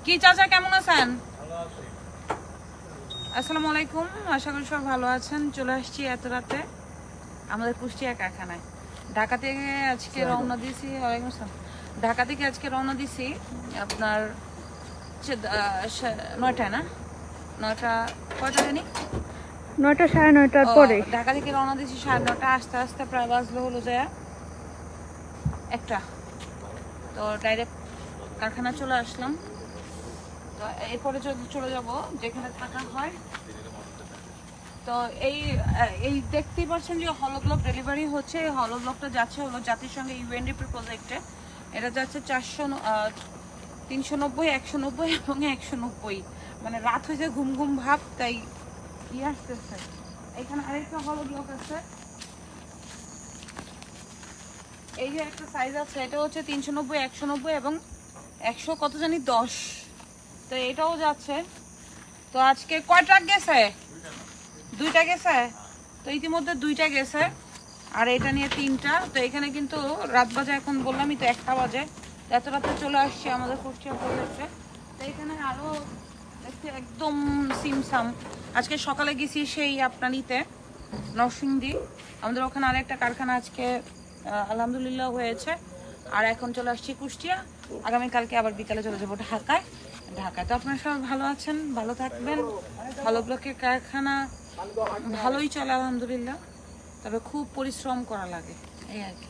কি চাচা কেমন আছেন? আসসালামু আলাইকুম, আশা করি সব ভালো আছেন। চলে আসছি এত রাতে আমাদের কুষ্টিয়া কারখানায়। ঢাকা থেকে আজকে রওনা দিয়েছি। ওয়ালাইকুম আসসালাম। ঢাকা থেকে আজকে রওনা দিছি আপনার 9টায় না, 9টা কয়টা জানি, 9টা 9:30টার পরে ঢাকা থেকে রওনা দিয়েছি 9:30। আস্তে আস্তে প্রায় বাজলো হলো যায় 1টা। তো ডাইরেক্ট কারখানা চলে আসলাম। তো এরপরে চলে যাব যেখানে থাকা হয়। তো এই দেখতেই পাচ্ছেন যে হলো ব্লক ডেলিভারি হচ্ছে। হলো ব্লকটা যাচ্ছে হলো জাতিসংঘ ইউএনডিপি প্রজেক্টে। এটা যাচ্ছে 390, 190 এবং 190। মানে রাত হয়েছে, ঘুম ঘুম ভাব, তাই আসতেছে। এখানে আরেকটা হলো ব্লক আছে, এই যে একটা সাইজ আছে, এটা হচ্ছে 390, 190 এবং 100 কত জানি 10। তো এটাও যাচ্ছে। তো আজকে কয় ট্রাক গেছে? 2টা গেছে। তো ইতিমধ্যে 2টা গেছে, আর এটা নিয়ে 3টা। তো এখানে কিন্তু রাত বাজে, এখন বললামই তো 1টা বাজে। এত রাতে চলে আসছি আমাদের কুষ্টিয়া প্রজেক্টে। তো এখানে আরো দেখতে একদম সিমসাম। আজকে সকালে গেছি সেই আপনার নরসিংদী, আমাদের ওখানে আরেকটা কারখানা আজকে আলহামদুলিল্লাহ হয়েছে। আর এখন চলে আসছি কুষ্টিয়া। আগামীকালকে আবার বিকালে চলে যাবো ঢাকায়। তো আপনারা সবাই ভালো আছেন, ভালো থাকবেন। ভালো ব্লকের কারখানা ভালোই চলে আলহামদুলিল্লাহ, তবে খুব পরিশ্রম করা লাগে, এই আর কি।